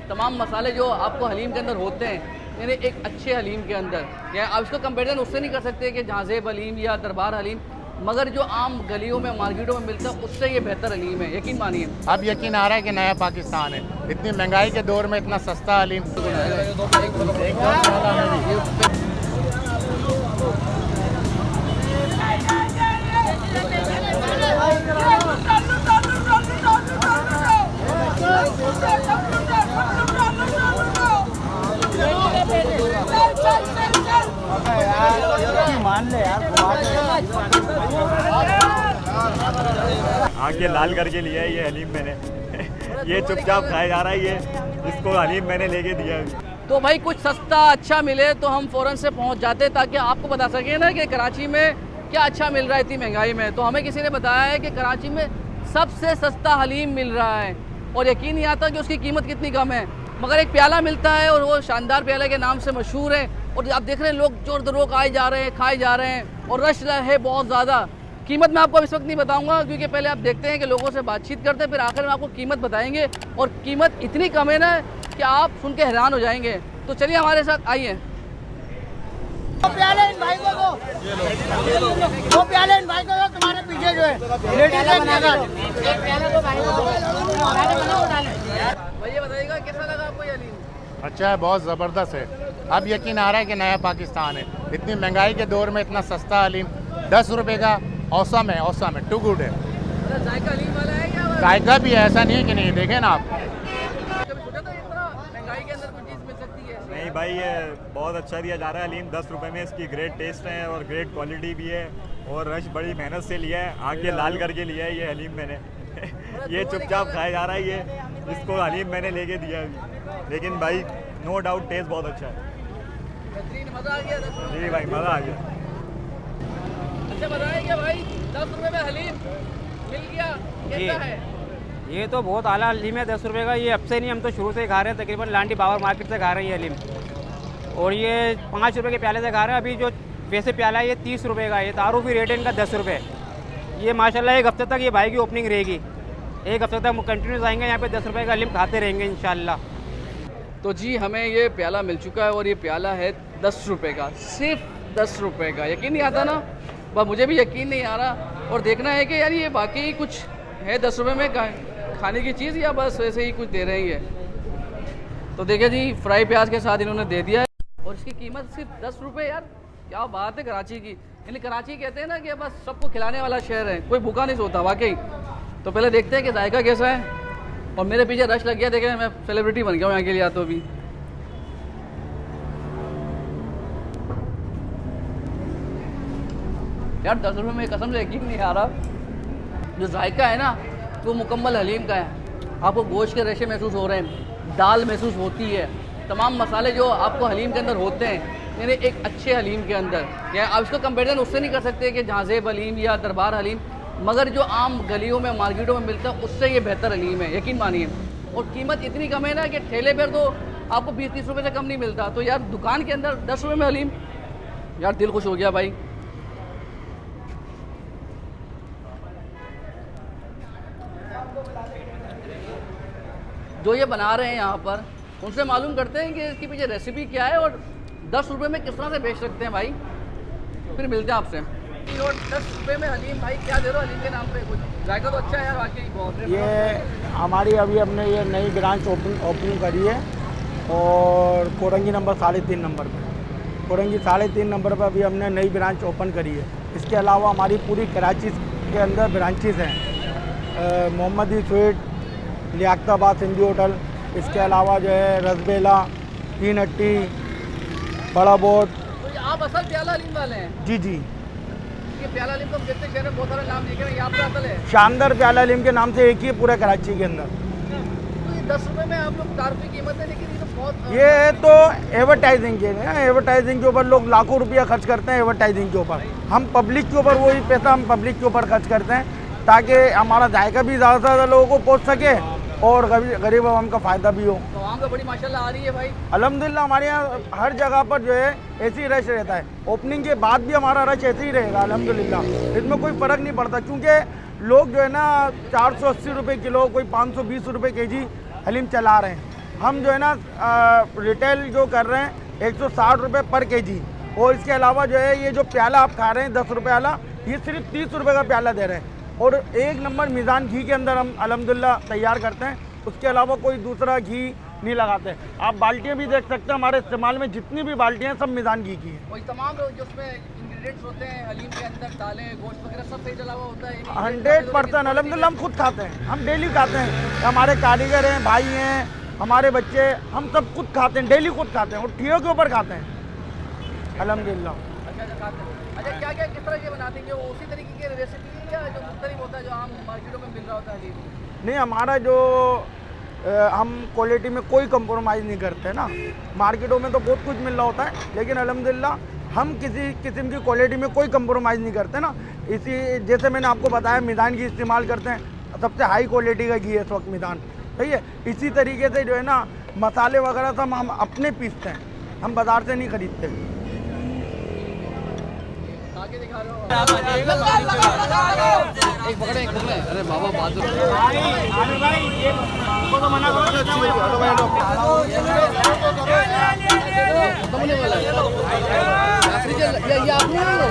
तमाम मसाले जो आपको हलीम के अंदर होते हैं, यानी एक अच्छे हलीम के अंदर, या आप इसको कंपेरिजन उससे नहीं कर सकते कि जहाज़ेब हलीम या दरबार हलीम, मगर जो आम गलियों में मार्केटों में मिलता है उससे ये बेहतर हलीम है, यकीन मानिए। अब यकीन आ रहा है कि नया पाकिस्तान है। इतनी महंगाई के दौर में इतना सस्ता हलीम। मान ले यार, आंखें लाल करके लिया है ये हलीम मैंने। ये चुपचाप खाया जा रहा है, ये इसको हलीम मैंने लेके दिया है। तो भाई कुछ सस्ता अच्छा मिले तो हम फ़ौरन से पहुंच जाते, ताकि आपको बता सके ना कि कराची में क्या अच्छा मिल रहा है इतनी महंगाई में। तो हमें किसी ने बताया है कि कराची में सबसे सस्ता हलीम मिल रहा है, और यकीन नहीं आता कि उसकी कीमत कितनी कम है, मगर एक प्याला मिलता है और वो शानदार प्याला के नाम से मशहूर है। और आप देख रहे हैं लोग जोर दरोक आए जा रहे हैं, खाए जा रहे हैं, और रश है बहुत ज़्यादा। कीमत मैं आपको इस वक्त नहीं बताऊंगा, क्योंकि पहले आप देखते हैं कि लोगों से बातचीत करते हैं, फिर आखिर में आपको कीमत बताएंगे, और कीमत इतनी कम है ना कि आप सुन के हैरान हो जाएंगे। तो चलिए हमारे साथ आइए। वो प्याले इन भाई को दो, वो प्याले इन भाई को दो, तुम्हारे पीछे जो है लेडीज है भैया बताइएगा कैसा लगा आपको ये हलीम? अच्छा है, बहुत ज़बरदस्त है। अब यकीन आ रहा है कि नया पाकिस्तान है। इतनी महंगाई के दौर में इतना सस्ता हलीम 10 रुपये का औसम है, औसम है, टू गुड है। मतलब जायका हलीम वाला है क्या? जायका भी है, ऐसा नहीं है कि नहीं। देखें ना आप, कभी सोचा था इतना महंगाई के अंदर कोई चीज़ मिल सकती है? नहीं भाई, ये बहुत अच्छा दिया जा रहा है हलीम 10 रुपये में। इसकी ग्रेट टेस्ट है और ग्रेट क्वालिटी भी है, और रश बड़ी मेहनत से लिया है, आंखें लाल करके लिया है ये हलीम मैंने। ये चुपचाप खाया जा रहा है, ये इसको हलीम मैंने लेके दिया है। लेकिन भाई नो डाउट टेस्ट बहुत अच्छा है। बेहतरीन, मज़ा आ गया। जी भाई, मज़ा आ गया। अच्छा बताया क्या भाई, 10 रुपये में हलीम मिल गया, कैसा है? ये तो बहुत आला हलीम है 10 रुपये का। ये अब से नहीं, हम तो शुरू से ही खा रहे हैं, तकरीबन लांडी बाबर मार्केट से खा रहे हैं ये हलीम। और ये 5 रुपये के प्याले से खा रहे हैं। अभी जो वैसे प्याला है ये 30 रुपये का, ये तारुफी रेट है इनका 10 रुपये। ये माशाल्लाह एक हफ्ते तक ये भाई की ओपनिंग रहेगी, एक हफ्ते तक कंटिन्यूस आएंगे यहाँ पे 10 रुपये का हलीम खाते रहेंगे इंशाल्लाह। तो जी हमें ये प्याला मिल चुका है, और ये प्याला है 10 रुपये का, सिर्फ 10 रुपये का। यकीन नहीं आता ना, बस मुझे भी यकीन नहीं आ रहा। और देखना है कि यार ये बाकी कुछ है 10 रुपये में खाने की चीज़, या बस वैसे ही कुछ दे रहे हैं। तो देखिए जी, फ्राई प्याज के साथ इन्होंने दे दिया है, और इसकी कीमत सिर्फ 10 रुपये। यार क्या बात है कराची की। यानी कराची कहते हैं ना कि बस सबको खिलाने वाला शहर है, कोई भूखा नहीं सोता वाकई। तो पहले देखते हैं कि जायका कैसा है। और मेरे पीछे रश लग गया, देखें मैं सेलिब्रिटी बन गया हूँ यहाँ के लिए। तो अभी यार 10 रुपये में कसम से यकीन नहीं आ रहा। जो जायका है ना वो मुकम्मल हलीम का है। आपको गोश्त के रेशे महसूस हो रहे हैं, दाल महसूस होती है, तमाम मसाले जो आपको हलीम के अंदर होते हैं, यानी एक अच्छे हलीम के अंदर, या आप इसको कंपेरिजन उससे नहीं कर सकते कि जहाज़ेब हलीम या दरबार हलीम, मगर जो आम गलियों में मार्केटों में मिलता है उससे ये बेहतर हलीम है, यकीन मानिए। और कीमत इतनी कम है ना कि ठेले पर तो आपको 20-30 रुपये से कम नहीं मिलता। तो यार दुकान के अंदर 10 रुपये में हलीम, यार दिल खुश हो गया भाई। जो ये बना रहे हैं यहाँ पर, उनसे मालूम करते हैं कि इसके पीछे रेसिपी क्या है, और 10 रुपये में किस तरह से बेच सकते हैं भाई। फिर मिलते हैं आपसे। और 10 रुपये में हलीम भाई क्या दे रहे हो हलीम के नाम पे? कुछ जायका तो अच्छा है यार वाकई बहुत। ये हमारी अभी हमने ये नई ब्रांच ओपनिंग करी है, और कोरंगी नंबर 3.5 नंबर पर, कोरंगी 3.5 नंबर पर अभी हमने नई ब्रांच ओपन करी है। इसके अलावा हमारी पूरी कराची के अंदर ब्रांचेस हैं, मोहम्मदी स्वीट, लियाकताबाद सिंधी होटल, इसके अलावा जो है रसबेला, तीन हट्टी, बड़ा बोट। तो ये आप असल प्याला हलीम वाले हैं? जी जी, ये प्याला हलीम तो हम देखते शहर में बहुत सारे नाम देखे हैं, ये आपका असल है? शानदार प्याला हलीम के नाम से एक ही है पूरे कराची के अंदर। तो ये 10 रुपये में आप लोग तारफी कीमत है, लेकिन ये तो बहुत ये तो एडवर्टाइजिंग के है, एडवर्टाइजिंग के ऊपर लोग लाखों रुपया खर्च करते हैं एडवर्टाइजिंग के ऊपर। हम पब्लिक के ऊपर वही पैसा हम पब्लिक के ऊपर खर्च करते हैं, ताकि हमारा जायका भी ज़्यादा से ज़्यादा लोगों को पहुँच सके, और गरीब आवाम का फ़ायदा भी हो। तो आम तो बड़ी माशाल्लाह आ रही है भाई। अल्हम्दुलिल्लाह हमारे यहाँ हर जगह पर जो है ऐसी रश रहता है। ओपनिंग के बाद भी हमारा रश ऐसे ही रहेगा अल्हम्दुलिल्लाह, इसमें कोई फ़र्क नहीं पड़ता, क्योंकि लोग जो है ना 480 रुपये किलो, कोई 520 रुपये केजी हलीम चला रहे हैं। हम जो है ना रिटेल जो कर रहे हैं 160 रुपये पर केजी। और इसके अलावा जो है ये जो प्याला आप खा रहे हैं 10 रुपये वाला, ये सिर्फ 30 रुपये का प्याला दे रहे हैं। और एक नंबर मीज़ान घी के अंदर हम अल्हम्दुलिल्लाह तैयार करते हैं, उसके अलावा कोई दूसरा घी नहीं लगाते। आप बाल्टियाँ भी देख सकते हैं, हमारे इस्तेमाल में जितनी भी बाल्टियाँ हैं सब मीज़ान घी की हैं। वही तमाम जो उसमें इंग्रेडिएंट्स होते हैं हलीम के अंदर, दालें, गोश्त वगैरह सब सही डला हुआ होता है। 100% अल्हम्दुलिल्लाह हम खुद खाते हैं, हम डेली खाते हैं। हमारे कारीगर हैं, भाई हैं, हमारे बच्चे, हम सब खुद खाते हैं, डेली खुद खाते हैं और ठियों के ऊपर खाते हैं अल्हम्दुलिल्लाह। अच्छा, क्या क्या किस तरह के बनाते हैं? वो उसी तरीके की रेसिपी है या जो मुख्तलिफ होता है जो आम मार्केटों में मिल रहा होता है हलीम? नहीं, हमारा जो हम क्वालिटी में कोई कंप्रोमाइज़ नहीं करते ना। मार्केटों में तो बहुत कुछ मिल रहा होता है, लेकिन अल्हम्दुलिल्लाह हम किसी किस्म की क्वालिटी में कोई कंप्रोमाइज़ नहीं करते ना। इसी जैसे मैंने आपको बताया मीज़ान घी इस्तेमाल करते हैं, सबसे हाई क्वालिटी का घी है इस वक्त मीज़ान, सही है। इसी तरीके से जो है ना मसाले वगैरह सब हम अपने पीसते हैं, हम बाज़ार से नहीं खरीदते। आगे दिखा रहे हो एक पकड़े अरे बाबा बहादुर ये आपने आलू